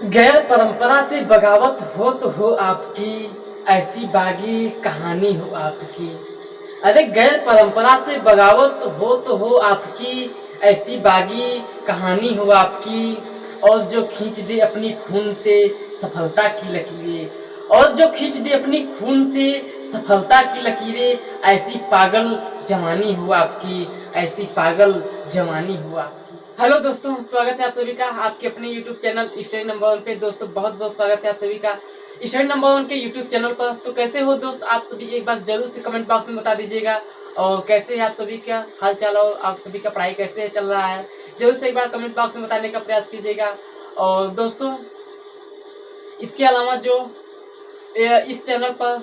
गैर परंपरा से बगावत हो तो हो आपकी, ऐसी बागी कहानी हो आपकी। अरे गैर परंपरा से बगावत हो तो हो आपकी, ऐसी बागी कहानी हो आपकी। और जो खींच दे अपनी खून से सफलता की लकीरें, और जो खींच दे अपनी खून से सफलता की लकीरें, ऐसी पागल जवानी हो आपकी, ऐसी पागल जवानी हो आपकी। हेलो दोस्तों, स्वागत है आप सभी का आपके अपने यूट्यूब चैनल स्टडी नंबर 1 पे। दोस्तों बहुत बहुत स्वागत है आप सभी का स्टडी नंबर 1 के यूट्यूब चैनल पर। तो कैसे हो दोस्त आप सभी, एक बार जरूर से कमेंट बॉक्स में बता दीजिएगा। और कैसे है आप सभी का हाल चाल, और आप सभी का पढ़ाई कैसे चल रहा है, जरूर से एक बार कमेंट बॉक्स में बताने का प्रयास कीजिएगा। और दोस्तों इसके अलावा जो इस चैनल पर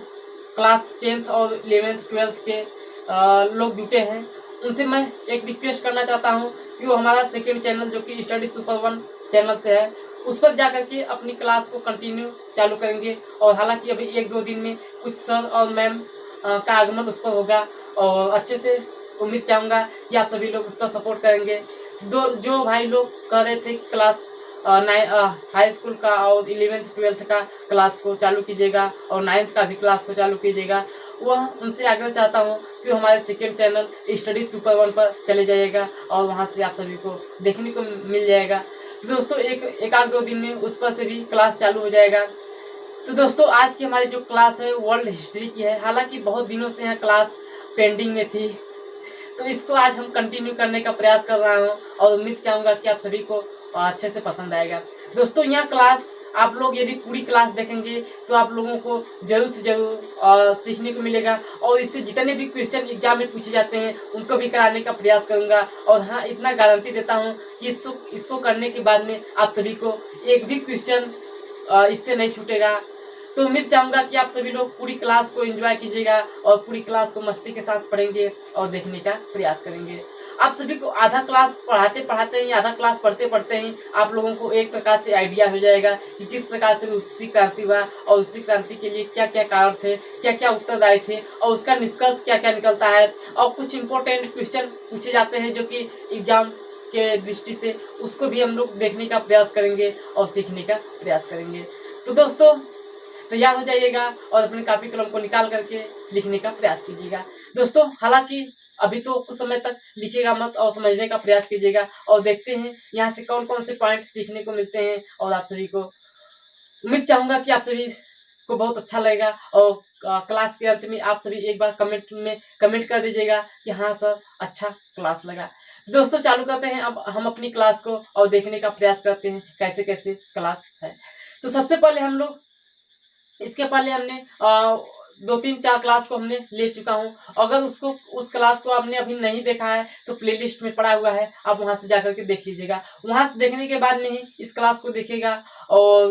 क्लास 10th और 11th 12th के लोग जुटे हैं, उनसे मैं एक रिक्वेस्ट करना चाहता हूं कि वो हमारा सेकंड चैनल जो कि स्टडी सुपर 1 चैनल से है, उस पर जाकर के अपनी क्लास को कंटिन्यू चालू करेंगे। और हालांकि अभी 1-2 दिन में कुछ सर और मैम का आगमन उस पर होगा, और अच्छे से उम्मीद चाहूँगा कि आप सभी लोग उस पर सपोर्ट करेंगे। जो भाई लोग कह रहे थे कि क्लास हाई स्कूल का और 11th 12th का क्लास को चालू कीजिएगा और 9th का भी क्लास को चालू कीजिएगा, वह उनसे आग्रह चाहता हूँ कि हमारे सेकेंड चैनल स्टडी सुपर 1 पर चले जाइएगा और वहाँ से आप सभी को देखने को मिल जाएगा। तो दोस्तों एक आध 2 दिन में उस पर से भी क्लास चालू हो जाएगा। तो दोस्तों आज की हमारी जो क्लास है वर्ल्ड हिस्ट्री की है। हालांकि बहुत दिनों से यह क्लास पेंडिंग में थी, तो इसको आज हम कंटिन्यू करने का प्रयास कर रहा हूँ और उम्मीद चाहूँगा कि आप सभी को अच्छे से पसंद आएगा। दोस्तों यह क्लास आप लोग यदि पूरी क्लास देखेंगे तो आप लोगों को जरूर से जरूर सीखने को मिलेगा, और इससे जितने भी क्वेश्चन एग्जाम में पूछे जाते हैं उनको भी कराने का प्रयास करूंगा। और हाँ, इतना गारंटी देता हूँ कि इसको करने के बाद में आप सभी को एक भी क्वेश्चन इससे नहीं छूटेगा। तो उम्मीद चाहूंगा कि आप सभी लोग पूरी क्लास को एंजॉय कीजिएगा और पूरी क्लास को मस्ती के साथ पढ़ेंगे और देखने का प्रयास करेंगे। आप सभी को आधा क्लास पढ़ाते पढ़ाते ही, आधा क्लास पढ़ते पढ़ते ही आप लोगों को एक प्रकार से आइडिया हो जाएगा कि किस प्रकार से रूसी क्रांति हुआ और रूसी क्रांति के लिए क्या क्या कारण थे, क्या क्या उत्तरदायी थे, और उसका निष्कर्ष क्या क्या निकलता है। और कुछ इंपॉर्टेंट क्वेश्चन पूछे जाते हैं जो कि एग्जाम के दृष्टि से, उसको भी हम लोग देखने का प्रयास करेंगे और सीखने का प्रयास करेंगे। तो दोस्तों तैयार हो जाइएगा और अपने कॉपी कलम को निकाल करके लिखने का प्रयास कीजिएगा। दोस्तों हालांकि अभी तो कुछ समय तक लिखिएगा मत और समझने का प्रयास कीजिएगा, और देखते हैं यहाँ से कौन कौन से पॉइंट सीखने को मिलते हैं। और आप सभी को उम्मीद चाहूंगा कि आप सभी को बहुत अच्छा लगेगा, और क्लास के अंत में आप सभी एक बार कमेंट में कमेंट कर दीजिएगा कि हाँ सर अच्छा क्लास लगा। दोस्तों चालू करते हैं अब हम अपनी क्लास को और देखने का प्रयास करते हैं कैसे कैसे क्लास है। तो सबसे पहले हम लोग, इसके पहले हमने 2-3-4 क्लास को हमने ले चुका हूँ। अगर उस क्लास को आपने अभी नहीं देखा है तो प्लेलिस्ट में पड़ा हुआ है, आप वहां से जाकर के देख लीजिएगा। वहां से देखने के बाद में ही इस क्लास को देखिएगा, और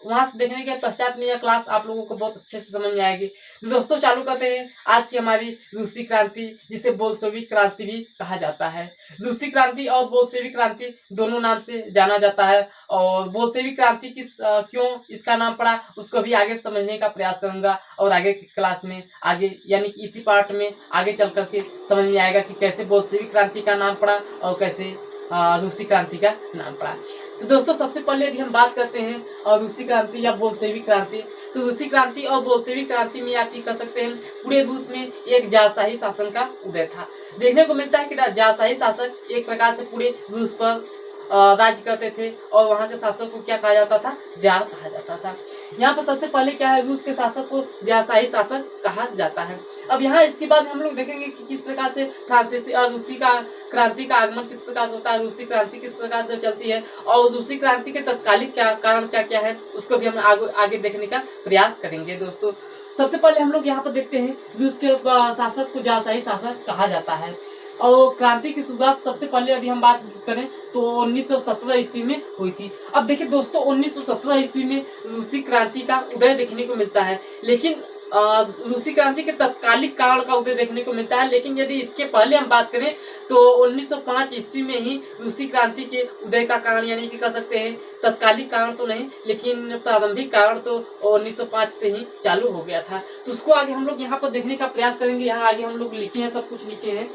वहां से देखने के पश्चात में यह क्लास आप लोगों को बहुत अच्छे से समझ में आएगी। तो दोस्तों चालू करते हैं आज की हमारी रूसी क्रांति, जिसे बोल्शेविक क्रांति भी कहा जाता है। रूसी क्रांति और बोल्शेविक क्रांति दोनों नाम से जाना जाता है, और बोल्शेविक क्रांति क्यों इसका नाम पड़ा उसको भी आगे समझने का प्रयास करूंगा, और आगे की क्लास में आगे यानी कि इसी पार्ट में आगे चल करके समझ में आएगा कि कैसे बोल्शेविक क्रांति का नाम पड़ा और कैसे रूसी क्रांति का नाम पड़ा। तो दोस्तों सबसे पहले यदि हम बात करते हैं रूसी क्रांति या बोल्शेविक क्रांति, तो रूसी क्रांति और बोल्शेविक क्रांति में आप कह सकते हैं पूरे रूस में एक जारशाही शासन का उदय था। देखने को मिलता है कि जारशाही शासक एक प्रकार से पूरे रूस पर राज्य करते थे, और वहां के शासक को क्या कहा जाता था, जार कहा जाता था। यहाँ पर सबसे पहले क्या है, रूस के शासक को जारशाही शासक कहा जाता है। अब यहाँ इसके बाद हम लोग देखेंगे कि किस प्रकार से फ्रांसीसी और रूसी का क्रांति का आगमन किस प्रकार से होता है, रूसी क्रांति किस प्रकार से चलती है, और रूसी क्रांति के तत्कालिक कारण क्या क्या है उसको भी हम आगे देखने का प्रयास करेंगे। दोस्तों सबसे पहले हम लोग यहाँ पर देखते हैं रूस के शासक को जारशाही शासक कहा जाता है। और क्रांति की शुरुआत सबसे पहले यदि हम बात करें तो 1917 ईस्वी में हुई थी। अब देखिए दोस्तों 1917 ईस्वी में रूसी क्रांति का उदय देखने को मिलता है, लेकिन रूसी क्रांति के तत्कालिक कारण का उदय देखने को मिलता है। लेकिन यदि इसके पहले हम बात करें तो 1905 ईस्वी में ही रूसी क्रांति के उदय का कारण, यानी कि कह सकते हैं तत्कालिक कारण तो नहीं लेकिन प्रारंभिक कारण तो 1905 से ही चालू हो गया था। तो उसको आगे हम लोग यहाँ पर देखने का प्रयास करेंगे। यहाँ आगे हम लोग लिखे हैं, सब कुछ लिखे हैं।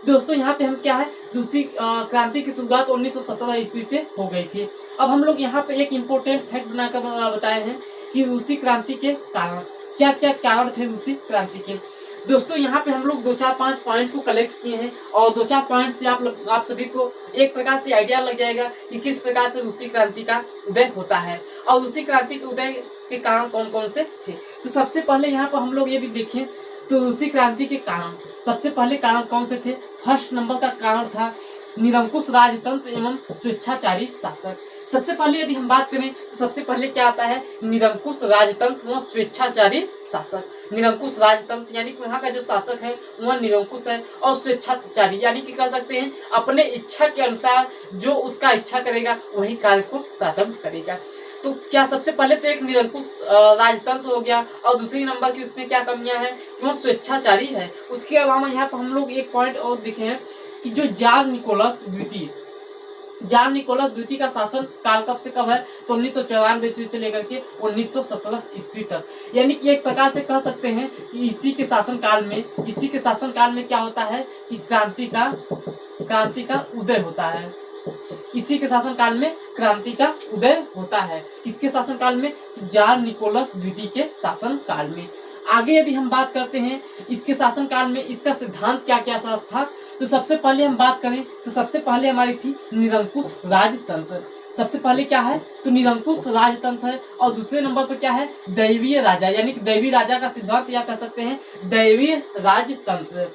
दोस्तों यहाँ पे हम क्या है, रूसी क्रांति की शुरुआत 1917 ईस्वी से हो गई थी। अब हम लोग यहाँ पे एक इम्पोर्टेंट फैक्ट बनाकर बताए हैं कि रूसी क्रांति के कारण क्या क्या कारण थे रूसी क्रांति के। दोस्तों यहाँ पे हम लोग 2-4-5 पॉइंट को कलेक्ट किए हैं और 2-4 पॉइंट से आप सभी को एक प्रकार से आइडिया लग जाएगा कि किस प्रकार से रूसी क्रांति का उदय होता है और रूसी क्रांति के उदय के कारण कौन कौन से थे। तो सबसे पहले यहाँ पर हम लोग ये भी देखें तो रूसी क्रांति के कारण सबसे पहले कारण कौन से थे। फर्स्ट नंबर का कारण था निरंकुश राजतंत्र एवं स्वेच्छाचारी शासक। सबसे पहले यदि हम बात करें तो सबसे पहले क्या आता है, निरंकुश राजतंत्र व स्वेच्छाचारी शासक। निरंकुश राजतंत्र यानी कि वहाँ का जो शासक है वह निरंकुश है और स्वेच्छाचारी यानी कि कह सकते हैं अपने इच्छा के अनुसार जो उसका इच्छा करेगा वही कार्य को प्रारंभ करेगा। तो क्या सबसे पहले तो एक निरंकुश राजतंत्र हो गया और दूसरी नंबर की उसमें क्या कमियां हैं कि वह स्वेच्छाचारी है। उसके अलावा यहाँ पर हम लोग एक पॉइंट और देखे हैं कि जो जार निकोलस द्वितीय का शासन काल कब से कब है, तो 1994 ईस्वी से लेकर के 1917 ईस्वी तक। यानी कि एक प्रकार से कह सकते हैं कि इसी के शासन काल में क्या होता है कि क्रांति का उदय होता है। इसी के शासन काल में क्रांति का उदय होता है। किसके शासन काल में, तो जार निकोलस द्वितीय के शासन काल में। आगे यदि हम बात करते हैं इसके शासन काल में इसका सिद्धांत क्या क्या था, तो सबसे पहले हम बात करें तो सबसे पहले हमारी थी निरंकुश राजतंत्र। सबसे पहले क्या है तो निरंकुश राजतंत्र है और दूसरे नंबर पर क्या है, दैवीय राजा यानी कि दैवीय राजा का सिद्धांत या कह सकते हैं दैवीय राजतंत्र।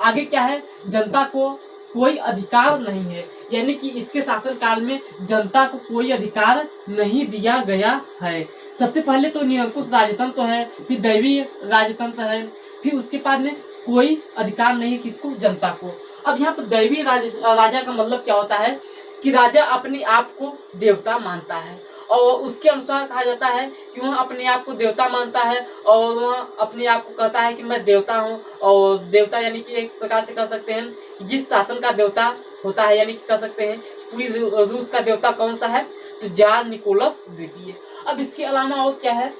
आगे क्या है, जनता को कोई अधिकार नहीं है यानी कि इसके शासन काल में जनता को कोई अधिकार नहीं दिया गया है। सबसे पहले तो निरंकुश राजतंत्र है, फिर दैवीय राजतंत्र है, फिर उसके बाद में कोई अधिकार नहीं किसको, जनता को। अब यहाँ पर दैवीय राजा का मतलब क्या होता है कि राजा अपने आप को देवता मानता है और उसके अनुसार कहा जाता है कि वह अपने आप को देवता मानता है और वह अपने आप को कहता है कि मैं देवता हूँ। और देवता यानी कि एक प्रकार से कह सकते हैं कि जिस शासन का देवता होता है, यानी कि कह सकते हैं पूरी रूस का देवता कौन सा है, तो जार निकोलस द्वितीय। अब इसके अलावा और क्या है,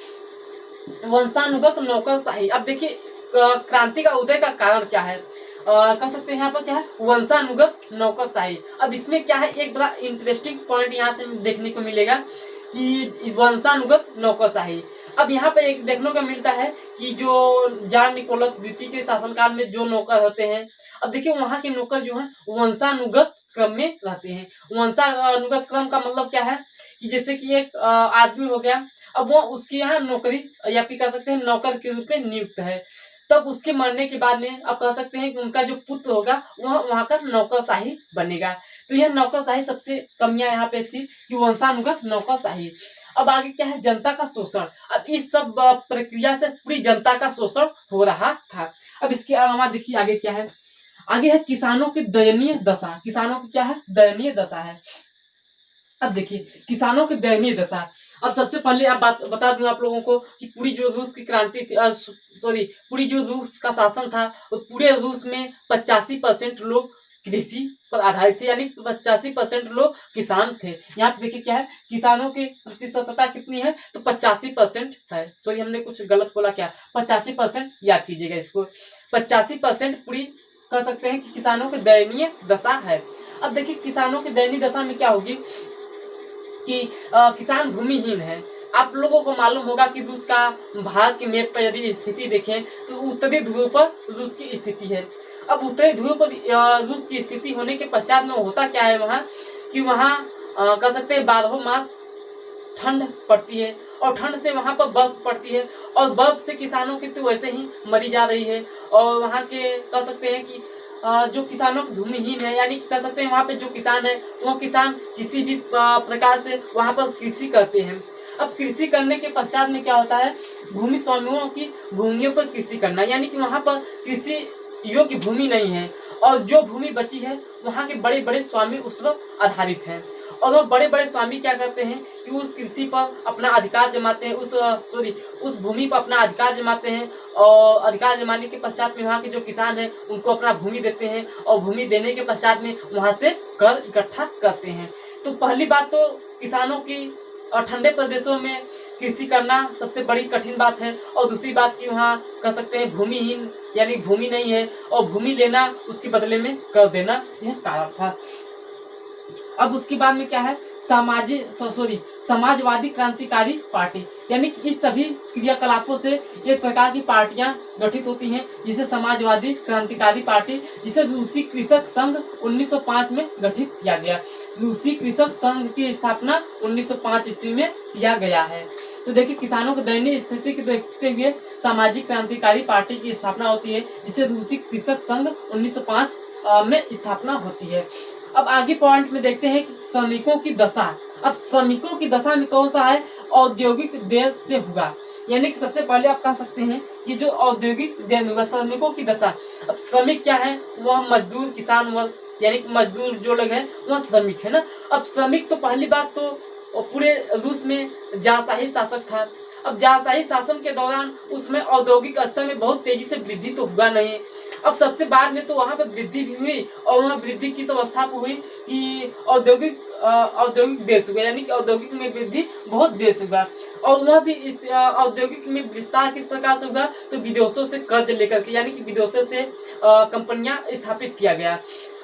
वंशानुगत नौकरशाही। अब देखिए क्रांति का उदय का कारण क्या है, कह सकते हैं यहाँ पर क्या है, वंशानुगत नौकरशाही। अब इसमें क्या है, एक बड़ा इंटरेस्टिंग पॉइंट यहाँ से देखने को मिलेगा कि वंशानुगत नौकरशाही। अब यहाँ पे एक देखने को मिलता है कि जो जार निकोलस द्वितीय के शासनकाल में जो नौकर होते हैं, अब देखिए वहाँ के नौकर जो है वंशानुगत क्रम में रहते हैं। वंशानुगत क्रम का मतलब क्या है कि जैसे कि एक आदमी हो गया, अब वो उसके यहाँ नौकरी या फिर कह सकते हैं नौकर के रूप में नियुक्त है, तब उसके मरने के बाद में अब कह सकते हैं कि उनका जो पुत्र होगा वह वहाँ का नौकरशाही बनेगा। तो यह नौकरशाही सबसे कमियां यहाँ पे थी कि वंशानुगत नौकरशाही। अब आगे क्या है, जनता का शोषण। अब इस सब प्रक्रिया से पूरी जनता का शोषण हो रहा था। अब इसके अलावा देखिए आगे क्या है, आगे है किसानों की दयनीय दशा। किसानों की क्या है, दयनीय दशा है। अब देखिए किसानों की दयनीय दशा। अब सबसे पहले आप बात बता दूं आप लोगों को कि पूरी जो रूस की क्रांति थी, पूरी जो रूस का शासन था, वो पूरे रूस में 85% लोग कृषि पर आधारित थे, यानी 85% लोग किसान थे। यहाँ पे देखिए क्या है, किसानों की प्रतिशतता कितनी है, तो 85% है। सॉरी हमने कुछ गलत बोला, क्या 85% याद कीजिएगा इसको, 85% पूरी कह सकते हैं कि किसानों की दयनीय दशा है। अब देखिए किसानों की दयनीय दशा में क्या होगी कि किसान भूमिहीन है। आप लोगों को मालूम होगा कि रूस का भारत के मैप पर यदि स्थिति देखें तो उत्तरी ध्रुव पर रूस की स्थिति है। अब उत्तरी ध्रुव पर रूस की स्थिति होने के पश्चात में होता क्या है वहाँ कि वहाँ कह सकते हैं 12 मास ठंड पड़ती है और ठंड से वहाँ पर बर्फ पड़ती है और बर्फ से किसानों की तो वैसे ही मरी जा रही है। और वहाँ के कह सकते हैं कि जो किसानों की भूमिहीन है, यानी कह सकते हैं वहाँ पे जो किसान है वो किसान किसी भी प्रकार से वहाँ पर कृषि करते हैं। अब कृषि करने के पश्चात में क्या होता है, भूमि स्वामियों की भूमियों पर कृषि करना, यानी कि वहाँ पर कृषि योग्य भूमि नहीं है और जो भूमि बची है वहाँ के बड़े बड़े स्वामी उस पर आधारित हैं। और वो बड़े बड़े स्वामी क्या करते हैं कि उस कृषि पर अपना अधिकार जमाते हैं, उस भूमि पर अपना अधिकार जमाते हैं और अधिकार जमाने के पश्चात में वहाँ के जो किसान हैं उनको अपना भूमि देते हैं और भूमि देने के पश्चात में वहाँ से कर इकट्ठा करते हैं। तो पहली बात तो किसानों की ठंडे प्रदेशों में कृषि करना सबसे बड़ी कठिन बात है, और दूसरी बात कि वहाँ कह सकते हैं भूमिहीन यानी भूमि नहीं है, और भूमि लेना उसके बदले में कर देना, यह कारण था। अब उसके बाद में क्या है, समाजवादी क्रांतिकारी पार्टी, यानी कि इस सभी क्रियाकलापों से एक प्रकार की पार्टियां गठित होती हैं, जिसे समाजवादी क्रांतिकारी पार्टी, जिसे रूसी कृषक संघ 1905 में गठित किया गया। रूसी कृषक संघ की स्थापना 1905 ईस्वी में किया गया है। तो देखिए, किसानों की दयनीय स्थिति को देखते हुए सामाजिक क्रांतिकारी पार्टी की स्थापना होती है, जिसे रूसी कृषक संघ 1905 में स्थापना होती है। अब आगे पॉइंट में देखते हैं कि श्रमिकों की दशा। अब श्रमिकों की दशा में कौन सा है, औद्योगिक देर से हुआ, यानी कि सबसे पहले आप कह सकते हैं कि जो औद्योगिक देर में हुआ श्रमिकों की दशा। अब श्रमिक क्या है, वह मजदूर किसान वर्ग, यानी कि मजदूर जो लोग हैं वह श्रमिक है ना। अब श्रमिक तो पहली बात तो पूरे रूस में जारशाही शासक था। अब जारशाही शासन के दौरान उसमें औद्योगिक स्तर में बहुत तेजी से वृद्धि तो हुआ नहीं। अब सबसे बाद में तो वहां पर वृद्धि भी हुई, और वहां वृद्धि किस अवस्था पर हुई कि औद्योगिक देश हुआ, यानी कि औद्योगिक में वृद्धि बहुत देर से हुआ। और वह भी इस औद्योगिक में विस्तार किस प्रकार से हुआ, तो विदेशों से कर्ज लेकर के, यानी कि विदेशों से कंपनियां स्थापित किया गया।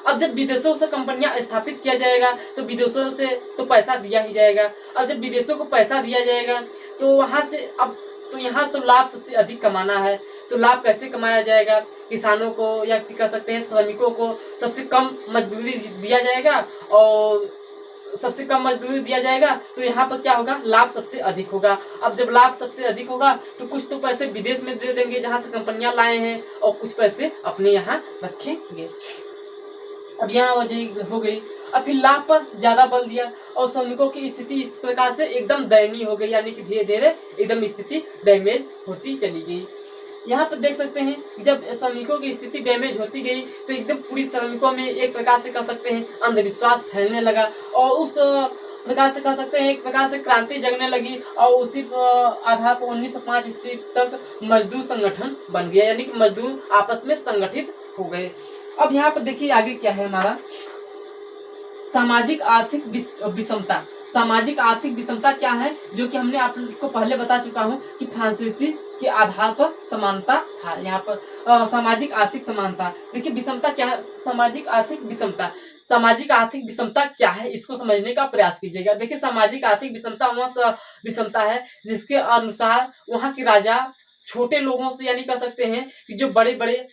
अब जब विदेशों से कंपनियां स्थापित किया जाएगा तो विदेशों से तो पैसा दिया ही जाएगा। अब जब विदेशों को पैसा दिया जाएगा तो वहां से अब तो यहाँ तो लाभ सबसे अधिक कमाना है। तो लाभ कैसे कमाया जाएगा, किसानों को या कह सकते हैं श्रमिकों को सबसे कम मजदूरी दिया जाएगा, और सबसे कम मजदूरी दिया जाएगा तो यहाँ पर क्या होगा, लाभ सबसे अधिक होगा। अब जब लाभ सबसे अधिक होगा तो कुछ तो पैसे विदेश में दे देंगे जहाँ से कंपनियां लाए हैं, और कुछ पैसे अपने यहाँ रखेंगे। अब यहाँ वजह हो गई। अब फिर लाभ पर ज्यादा बल दिया, और श्रमिकों की स्थिति इस प्रकार से एकदम दयनीय हो गई, यानी कि धीरे धीरे एकदम स्थिति डैमेज होती चली गई। यहाँ पर देख सकते हैं कि जब श्रमिकों की स्थिति डैमेज होती गई तो एकदम पूरी श्रमिकों में एक प्रकार से कह सकते हैं अंधविश्वास फैलने लगा, और उस प्रकार से कह सकते हैं एक प्रकार से क्रांति जगने लगी, और उसी आधार पर 1905 ईस्वी तक मजदूर संगठन बन गया, यानी कि मजदूर आपस में संगठित हो गए। अब यहाँ पर देखिए आगे क्या है हमारा, सामाजिक आर्थिक विषमता। सामाजिक आर्थिक विषमता क्या है, जो कि हमने आपको पहले बता चुका हूँ कि फ्रांसीसी के आधार पर समानता था। यहाँ पर सामाजिक आर्थिक समानता, देखिए विषमता क्या है, सामाजिक आर्थिक विषमता। सामाजिक आर्थिक विषमता क्या है, इसको समझने का प्रयास कीजिएगा। देखिए, सामाजिक आर्थिक विषमता वह विषमता है जिसके अनुसार वहाँ के राजा छोटे लोगों से, यानी कह सकते हैं कि जो बड़े बड़े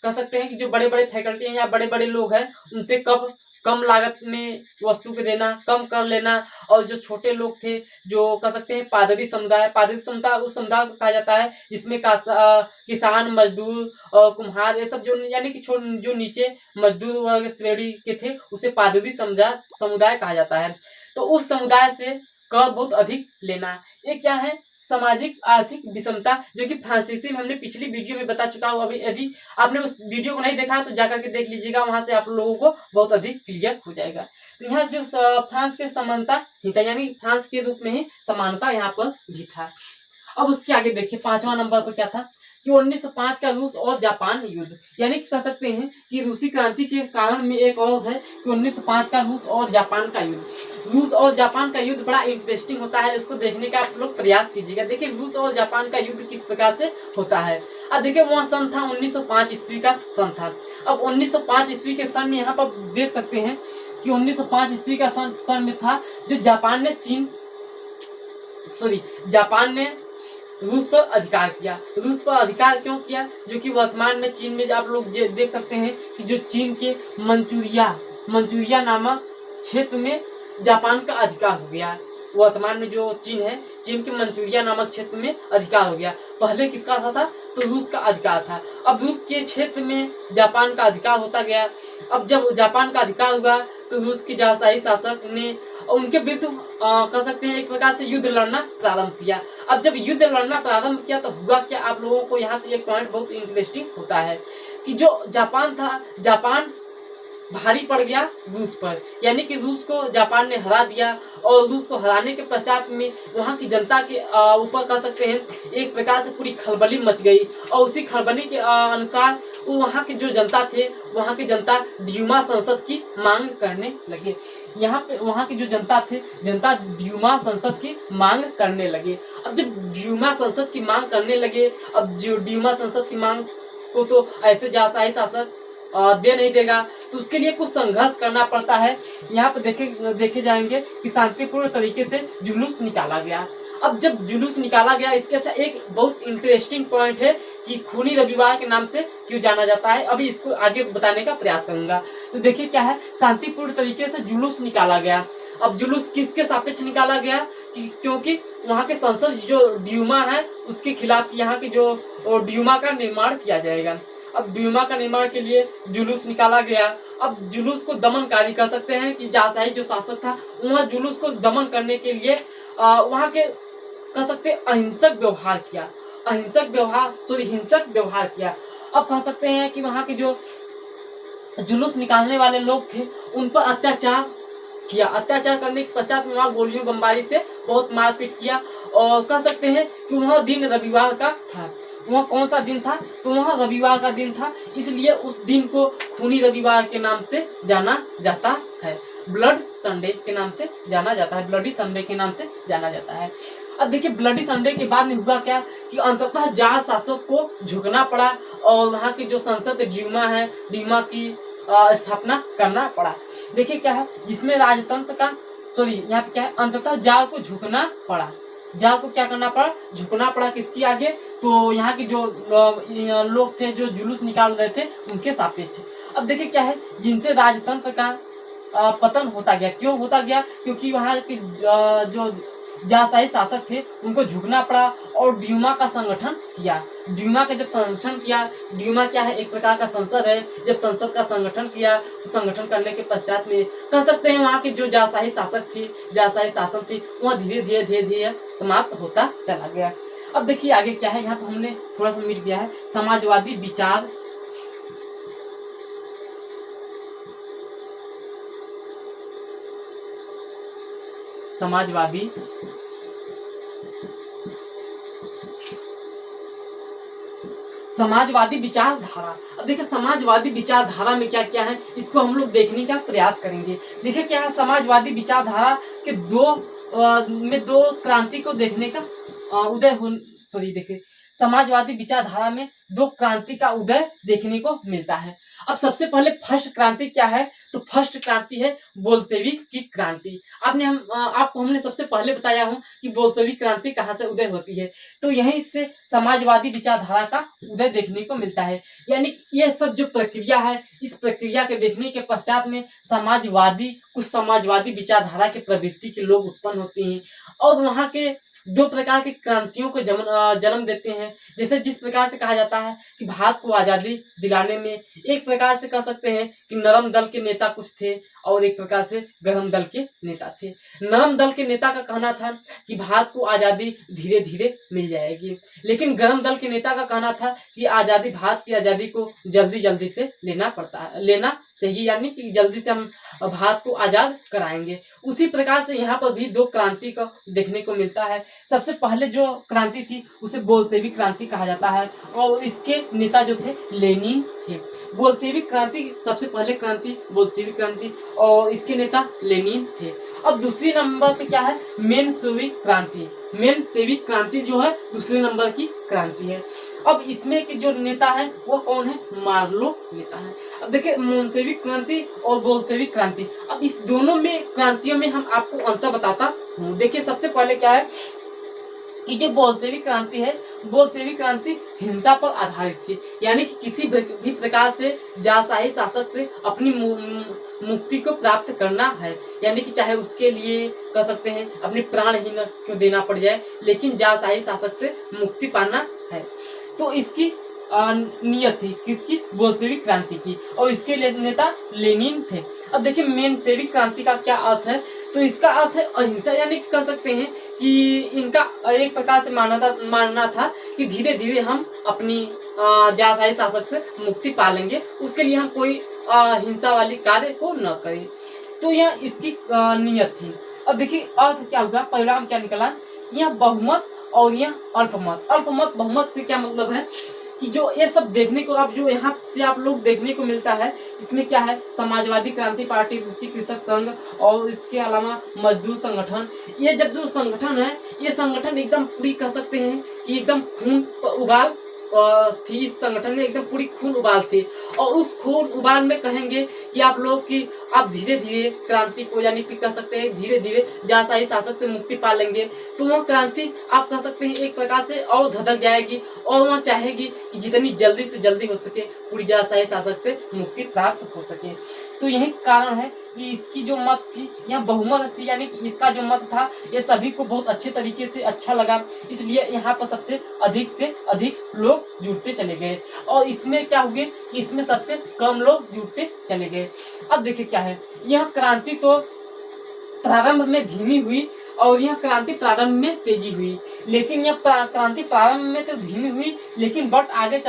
कह सकते हैं कि जो बड़े बड़े फैकल्टी हैं या बड़े बड़े लोग हैं उनसे कम लागत में वस्तु को देना, कम कर लेना, और जो छोटे लोग थे जो कह सकते हैं पादरी समुदाय उस समुदाय को कहा जाता है जिसमें किसान, मजदूर और कुम्हार, ये सब जो यानी कि जो नीचे मजदूर वर्ग श्रेणी के थे उसे पादरी समुदाय कहा जाता है। तो उस समुदाय से कर बहुत अधिक लेना, ये क्या है, सामाजिक आर्थिक विषमता, जो कि फ्रांसीसी में हमने पिछली वीडियो में बता चुका हूँ। अभी यदि आपने उस वीडियो को नहीं देखा तो जाकर के देख लीजिएगा, वहां से आप लोगों को बहुत अधिक क्लियर हो जाएगा। तो यहाँ जो फ्रांस के समानता ही था, यानी फ्रांस के रूप में ही समानता यहाँ पर भी था। अब उसके आगे देखिए 5वां नंबर पर क्या था कि 1905 का रूस और जापान युद्ध, यानी कह सकते हैं कि रूसी क्रांति के कारण में एक और है कि 1905 का रूस और जापान का युद्ध। रूस और जापान का युद्ध बड़ा इंटरेस्टिंग होता है, इसको देखने का आप लोग प्रयास कीजिएगा। देखिए रूस और जापान का युद्ध किस प्रकार से होता है। अब देखिए वह सन था 1905 ईस्वी का सन था। अब 1905 ईस्वी के सन में यहाँ पर देख सकते हैं कि 1905 ईस्वी का सन में था जो जापान ने रूस पर अधिकार किया। रूस पर अधिकार क्यों किया, जो कि वर्तमान में चीन में आप लोग देख सकते हैं कि जो चीन के मंचूरिया नामक क्षेत्र में जापान का अधिकार हो गया। वर्तमान में जो चीन है, चीन के मंचूरिया नामक क्षेत्र में अधिकार हो गया। पहले किसका था तो रूस का अधिकार था। अब रूस के क्षेत्र में जापान का अधिकार होता गया। अब जब जापान का अधिकार हुआ तो रूस के जारशाही शासक ने उनके विरुद्ध कह सकते हैं एक प्रकार से युद्ध लड़ना प्रारंभ किया। अब जब युद्ध लड़ना प्रारंभ किया तो हुआ क्या, आप लोगों को यहाँ से एक पॉइंट बहुत इंटरेस्टिंग होता है कि जो जापान था, जापान भारी पड़ गया रूस पर, यानी कि रूस को जापान ने हरा दिया। और रूस को हराने के पश्चात में वहाँ की जनता के ऊपर कह सकते हैं एक प्रकार से पूरी खलबली मच गई। और उसी खलबली के अनुसार तो वहाँ के जो जनता थे, वहाँ की जनता ड्यूमा संसद की मांग करने लगे। यहाँ पे वहाँ की जो जनता थे, जनता ड्यूमा संसद की मांग करने लगे। अब जब ड्यूमा संसद की मांग करने लगे, अब जो ड्यूमा संसद की मांग को तो ऐसे जारशाही शासक दे नहीं देगा, तो उसके लिए कुछ संघर्ष करना पड़ता है। यहाँ पर देखे जाएंगे कि शांतिपूर्ण तरीके से जुलूस निकाला गया। अब जब जुलूस निकाला गया, इसके अच्छा एक बहुत इंटरेस्टिंग पॉइंट है कि खूनी रविवार के नाम से क्यों जाना जाता है, अभी इसको आगे बताने का प्रयास करूंगा। तो देखिए क्या है, शांतिपूर्ण तरीके से जुलूस निकाला गया। अब जुलूस किसके सापेक्ष निकाला गया, क्योंकि वहाँ के संसद जो ड्यूमा है उसके खिलाफ यहाँ के जो ड्यूमा का निर्माण किया जाएगा। अब ड्यूमा का निर्माण के लिए जुलूस निकाला गया। अब जुलूस को दमनकारी कह सकते हैं कि जारशाही जो शासक था, वहाँ जुलूस को दमन करने के लिए वहाँ के कह सकते अहिंसक व्यवहार किया, हिंसक व्यवहार किया। अब कह सकते हैं कि वहाँ के जो जुलूस निकालने वाले लोग थे उन पर अत्याचार किया। अत्याचार करने के पश्चात वहाँ गोलियों बमबारी से बहुत मारपीट किया। और कह सकते हैं कि वह दिन रविवार का था। वह कौन सा दिन था, तो वह रविवार का दिन था, इसलिए उस दिन को खूनी रविवार के नाम से जाना जाता है। ब्लड संडे के नाम से जाना जाता है, ब्लडी संडे के नाम से जाना जाता है। अब देखिए ब्लडी संडे के बाद में हुआ क्या कि अंततः जार शासक को झुकना पड़ा और वहाँ की जो संसद ड्यूमा है, ड्यूमा की स्थापना करना पड़ा। देखिए क्या है, जिसमें राजतंत्र का यहाँ पे क्या है, अंततः जार को झुकना पड़ा। जार को क्या करना पड़ा, झुकना पड़ा किसकी आगे, तो यहाँ के जो लोग थे जो जुलूस निकाल रहे थे उनके सापेक्ष। अब देखिए क्या है, जिनसे राजतंत्र का पतन होता गया। क्यों होता गया, क्योंकि वहाँ के जो जारशाही शासक थे उनको झुकना पड़ा और ड्यूमा का संगठन किया। ड्यूमा का जब संगठन किया, ड्यूमा क्या है, एक प्रकार का संसद है। जब संसद का संगठन किया तो संगठन करने के पश्चात में कह सकते हैं वहाँ की जो जारशाही शासन थी वह धीरे धीरे समाप्त होता चला गया। अब देखिए आगे क्या है, यहाँ पर हमने थोड़ा सा मिट गया है, समाजवादी विचार। समाजवादी विचारधारा। अब देखिए समाजवादी विचारधारा में क्या क्या है, इसको हम लोग देखने का प्रयास करेंगे। देखिए क्या है, समाजवादी विचारधारा के दो क्रांति को देखने का देखिए समाजवादी विचारधारा में दो क्रांति का उदय देखने को मिलता है। अब सबसे पहले फर्स्ट क्रांति क्या है, तो फर्स्ट क्रांति है बोल्शेविक की क्रांति। आपको हमने सबसे पहले बताया हूं कि बोल्शेविक क्रांति कहां से उदय होती है, तो यहीं से समाजवादी विचारधारा का उदय देखने को मिलता है। यानी ये सब जो प्रक्रिया है, इस प्रक्रिया के देखने के पश्चात में कुछ समाजवादी विचारधारा के प्रवृत्ति के लोग उत्पन्न होते हैं और वहाँ के दो प्रकार की क्रांतियों को जन्म देते हैं। जैसे जिस प्रकार से कहा जाता है कि भारत को आजादी दिलाने में एक प्रकार से कह सकते हैं कि नरम दल के नेता कुछ थे और एक प्रकार से गरम दल के नेता थे। नरम दल के नेता का कहना था कि भारत को आजादी धीरे धीरे मिल जाएगी, लेकिन गरम दल के नेता का कहना था कि भारत की आजादी को जल्दी से लेना चाहिए, यानी कि जल्दी से हम भारत को आजाद कराएंगे। उसी प्रकार से यहाँ पर भी दो क्रांति का देखने को मिलता है। सबसे पहले जो क्रांति थी उसे बोल्शेविक क्रांति कहा जाता है और इसके नेता जो थे लेनिन थे। बोल्शेविक क्रांति सबसे पहले क्रांति बोल्शेविक क्रांति और इसके नेता लेनिन थे। अब दूसरी नंबर पे क्या है, मेनशेविक क्रांति। मेनशेविक क्रांति जो है दूसरे नंबर की क्रांति है। अब इसमें के जो नेता है वो कौन है, मार्लो नेता है। अब देखिए मेनशेविक क्रांति और बोल्शेविक क्रांति, अब इस दोनों में क्रांतियों में हम आपको अंतर बताता हूँ। देखिए सबसे पहले क्या है कि जो बोल्शेविक क्रांति है, बोल्शेविक क्रांति हिंसा पर आधारित थी, यानी कि किसी भी प्रकार से जारशाही शासक से अपनी मुक्ति को प्राप्त करना है, यानी कि चाहे उसके लिए कह सकते हैं अपने प्राण ही न क्यों देना पड़ जाए, लेकिन जारशाही शासक से मुक्ति पाना है। तो इसकी नियत थी किसकी, बोल्शेविक क्रांति की, और इसके नेता लेनिन थे। अब देखिए मेनशेविक क्रांति का क्या अर्थ है, तो इसका अर्थ है अहिंसा, यानी कि कह सकते हैं कि इनका एक प्रकार से मानना था कि धीरे धीरे हम अपनी जारशाही शासक से मुक्ति पा लेंगे, उसके लिए हम कोई हिंसा वाली कार्य को न करें। तो यह इसकी नियत थी। अब देखिए अर्थ क्या होगा, परिणाम क्या निकला, यह बहुमत और यह अल्पमत। अल्पमत बहुमत से क्या मतलब है कि जो ये सब देखने को आप जो यहाँ से आप लोग देखने को मिलता है, इसमें क्या है, समाजवादी क्रांति पार्टी, रूसी कृषक संघ और इसके अलावा मजदूर संगठन, ये जब जो संगठन है, ये संगठन एकदम पूरी कह सकते हैं कि एकदम खून उबाल थी। इस संगठन में एकदम पूरी खून उबाल थी, और उस खून उबाल में कहेंगे कि आप लोग की आप धीरे धीरे क्रांति को, यानी कि कह सकते हैं धीरे धीरे जारशाही शासक से मुक्ति पा लेंगे, तो वह क्रांति आप कह सकते हैं एक प्रकार से और धधक जाएगी, और वह चाहेगी कि जितनी जल्दी से जल्दी हो सके पूरी जारशाही शासक से मुक्ति प्राप्त हो सके। तो यही कारण है कि इसकी जो मत थी, यह बहुमत थी, यानी कि इसका जो मत था ये सभी को बहुत अच्छे तरीके से अच्छा लगा, इसलिए यहाँ पर सबसे अधिक लोग जुड़ते चले गए, और इसमें क्या हो गया कि इसमें सबसे कम लोग जुड़ते चले गए। अब देखिए क्या है, यह क्रांति तो प्रारंभ में धीमी हुई और यह क्रांति प्रारंभ में तेजी हुई, लेकिन यह क्रांति प्रारंभ में तो धीमी हुई, लेकिन बट आगे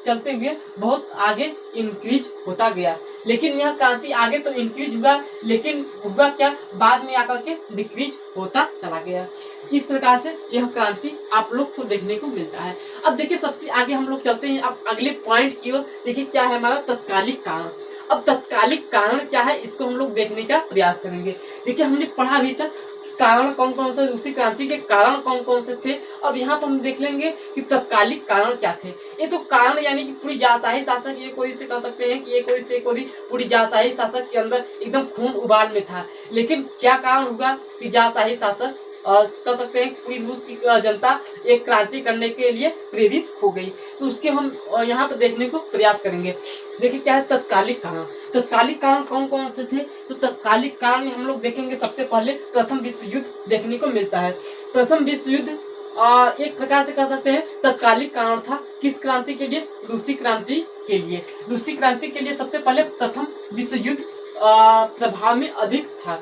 चलते हुए बहुत आगे इंक्रीज होता गया। लेकिन यह क्रांति आगे तो इंक्रीज हुआ, लेकिन हुआ क्या, बाद में आकर के डिक्रीज होता चला गया। इस प्रकार से यह क्रांति आप लोग को देखने को मिलता है। अब देखिए सबसे आगे हम लोग चलते हैं अब अगले पॉइंट की ओर। देखिए क्या है हमारा तत्कालिक कारण। अब तत्कालिक कारण क्या है, इसको हम लोग देखने का प्रयास करेंगे। देखिए हमने पढ़ा अभी तक कारण कौन कौन से, रूसी क्रांति के कारण कौन कौन से थे। अब यहाँ पर हम देख लेंगे कि तत्कालिक कारण क्या थे। ये तो कारण यानी कि पूरी जारशाही शासक, ये कोई से कह सकते हैं कि ये कोई से कोई पूरी जारशाही शासक के अंदर एकदम खून उबाल में था। लेकिन क्या कारण हुआ कि जारशाही शासक कह सकते हैं पूरी रूस की जनता एक क्रांति करने के लिए प्रेरित हो गई। तो उसके हम यहाँ पर देखने को प्रयास करेंगे। देखिए क्या है तत्कालिक कारण। तत्कालिक कारण कौन कौन से थे, तो तत्कालिक कारण में हम लोग देखेंगे सबसे पहले प्रथम विश्व युद्ध देखने को मिलता है। प्रथम विश्व युद्ध एक प्रकार से कह सकते हैं तत्कालिक कारण था। किस क्रांति के लिए, रूसी क्रांति के लिए। रूसी क्रांति के लिए सबसे पहले प्रथम विश्व युद्ध प्रभाव में अधिक था।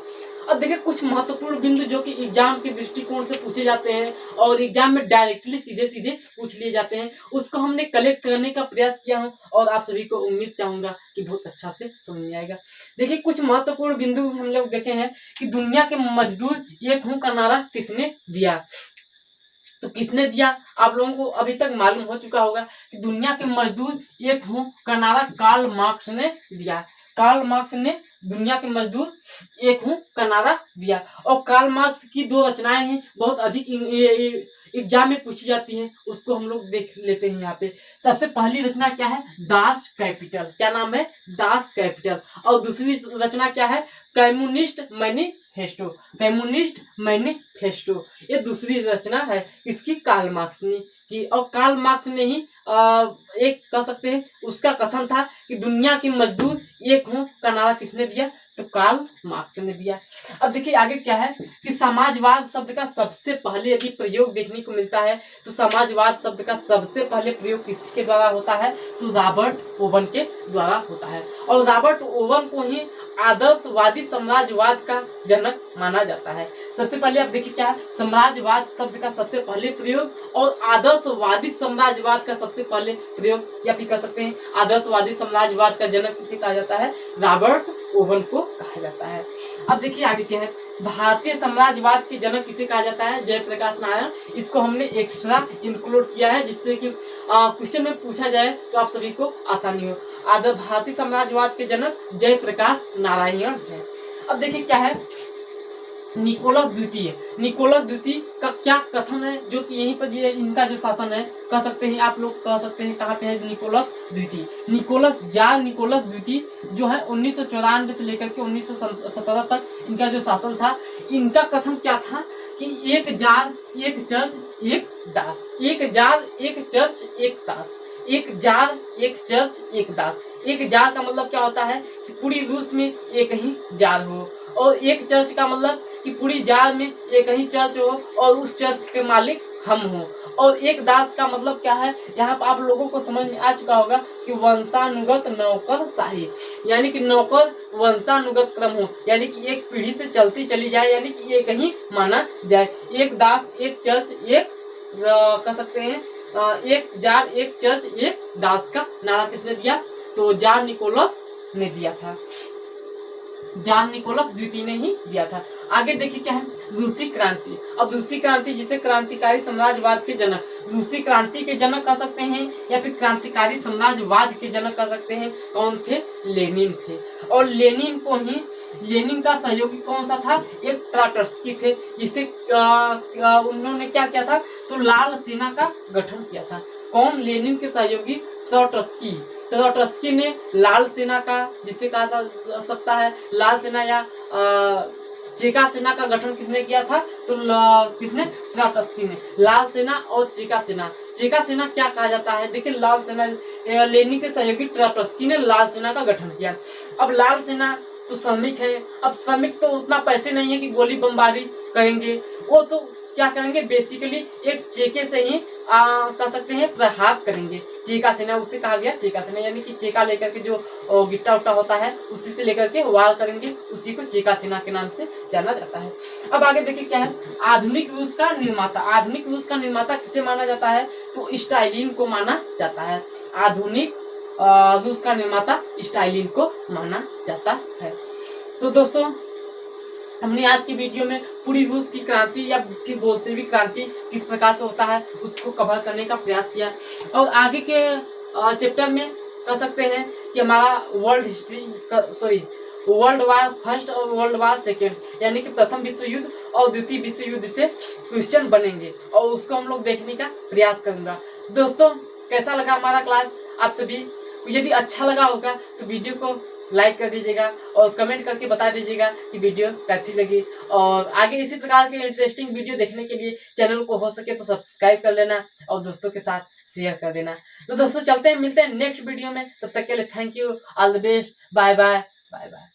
अब देखिए कुछ महत्वपूर्ण बिंदु जो कि एग्जाम के दृष्टिकोण से पूछे जाते हैं और एग्जाम में डायरेक्टली सीधे सीधे पूछ लिए जाते हैं, उसको हमने कलेक्ट करने का प्रयास किया हूं, और आप सभी को उम्मीद चाहूंगा कि बहुत अच्छा से समझ में आएगा। देखिए कुछ महत्वपूर्ण बिंदु हम लोग देखे हैं कि दुनिया के मजदूर एक हूं का नारा किसने दिया। तो किसने दिया, आप लोगों को अभी तक मालूम हो चुका होगा कि दुनिया के मजदूर एक हूं का नारा कार्ल मार्क्स ने दिया। कार्ल मार्क्स ने दुनिया के मजदूर एक हूं का नारा दिया। और कार्ल मार्क्स की दो रचनाएं हैं, बहुत अधिक एग्जाम में पूछी जाती हैं, उसको हम लोग देख लेते हैं यहाँ पे। सबसे पहली रचना क्या है, दास कैपिटल। क्या नाम है, दास कैपिटल। और दूसरी रचना क्या है, कम्युनिस्ट मैनिफेस्टो। कम्युनिस्ट मैनिफेस्टो ये दूसरी रचना है इसकी, कार्ल मार्क्स ने की। और कार्ल मार्क्स ने ही एक कह सकते हैं उसका कथन था कि दुनिया के मजदूर एक हों का नारा किसने दिया, तो कार्ल मार्क्स ने दिया। अब देखिए आगे क्या है कि समाजवाद शब्द का सबसे पहले यदि प्रयोग देखने को मिलता है, तो समाजवाद शब्द का सबसे पहले प्रयोग किसके द्वारा होता है, तो रॉबर्ट ओवन के द्वारा होता है। और रॉबर्ट ओवन को ही आदर्शवादी साम्राज्यवाद का जनक माना जाता है। सबसे पहले आप देखिए क्या है, साम्राज्यवाद शब्द का सबसे पहले प्रयोग और आदर्शवादी साम्राज्यवाद का सबसे पहले प्रयोग, या फिर कह सकते हैं आदर्शवादी साम्राज्यवाद का जनक किसे कहा जाता है, रॉबर्ट ओवन को कहा जाता है। अब देखिए आगे क्या है, भारतीय साम्राज्यवाद के जनक किसे कहा जाता है, जयप्रकाश नारायण। इसको हमने एक्स्ट्रा इंक्लूड किया है जिससे कि क्वेश्चन में पूछा जाए तो आप सभी को आसानी हो। भारतीय साम्राज्यवाद के जनक जयप्रकाश नारायण है। अब देखिए क्या है, निकोलस द्वितीय। निकोलस द्वितीय का क्या कथन है, जो कि यहीं पर ये इनका जो शासन है, कह सकते हैं आप लोग कह सकते हैं कहाँ पे है निकोलस द्वितीय। निकोलस द्वितीय जो है 1994 से लेकर के 1917 तक इनका जो शासन था। इनका कथन क्या था कि एक जार एक चर्च एक दास। एक जार एक चर्च एक दास। एक जार एक चर्च एक दास। एक जार का मतलब क्या होता है कि पूरी रूस में एक ही जार हो, और एक चर्च का मतलब कि पूरी जार में एक ही चर्च हो और उस चर्च के मालिक हम हो। और एक दास का मतलब क्या है, यहाँ पर आप लोगों को समझ में आ चुका होगा कि वंशानुगत नौकरशाही, यानी कि नौकर वंशानुगत क्रम हो, यानी कि एक पीढ़ी से चलती चली जाए, यानी कि एक ही माना जाए। एक दास एक चर्च एक कह सकते हैं एक जार एक चर्च एक दास का नारा किसने दिया, तो जार निकोलस ने दिया था। जार निकोलस द्वितीय ने ही दिया था। आगे देखिए क्या है, रूसी क्रांति। अब रूसी क्रांति जिसे क्रांतिकारी साम्राज्यवाद के जनक, रूसी क्रांति के जनक कह सकते हैं या फिर क्रांतिकारी साम्राज्यवाद के जनक कह सकते हैं, कौन थे? लेनिन थे। और लेनिन को ही, लेनिन का सहयोगी कौन सा था? एक ट्राटर्स्की थे, जिसे उन्होंने क्या किया था? तो लाल सेना का गठन किया था। कौन? लेनिन के सहयोगी ट्राटर्स्की। ट्राटर्स्की ने लाल सेना का, जिसे कहा जा सकता है लाल सेना या चेका सेना का गठन किसने किया था? तो किसने? ट्राटर्स्की ने। लाल सेना और चेका सेना। चेका सेना क्या कहा जाता है? देखिए लाल सेना, लेनिन के सहयोगी ट्राटर्स्की ने लाल सेना का गठन किया। अब लाल सेना तो श्रमिक है, अब श्रमिक तो उतना पैसे नहीं है कि गोली बमबारी करेंगे, वो तो क्या करेंगे? बेसिकली एक चेके से ही कह सकते हैं प्रहार करेंगे। चेका सेना उसे कहा गया चेका सेना, यानी कि चेका लेकर के जो गिट्टा उट्टा होता है उसी से लेकर के वार करेंगे, उसी को चेका सेना के नाम से जाना जाता है। अब आगे देखिए क्या है, आधुनिक रूस का निर्माता। आधुनिक रूस का निर्माता किसे माना जाता है? तो स्टालिन को माना जाता है। आधुनिक रूस का निर्माता स्टालिन को माना जाता है। तो दोस्तों हमने आज की वीडियो में पूरी रूस की क्रांति या फिर बोल्शेविक क्रांति किस प्रकार से होता है उसको कवर करने का प्रयास किया। और आगे के चैप्टर में कह सकते हैं कि हमारा world history world war first और वर्ल्ड वार सेकेंड, यानी कि प्रथम विश्व युद्ध और द्वितीय विश्व युद्ध से क्वेश्चन बनेंगे और उसको हम लोग देखने का प्रयास करूंगा। दोस्तों कैसा लगा हमारा क्लास? आप सभी यदि अच्छा लगा होगा तो वीडियो को लाइक कर दीजिएगा और कमेंट करके बता दीजिएगा कि वीडियो कैसी लगी। और आगे इसी प्रकार के इंटरेस्टिंग वीडियो देखने के लिए चैनल को हो सके तो सब्सक्राइब कर लेना और दोस्तों के साथ शेयर कर देना। तो दोस्तों चलते हैं, मिलते हैं नेक्स्ट वीडियो में। तब तक के लिए thank you, all the best, bye bye, bye bye.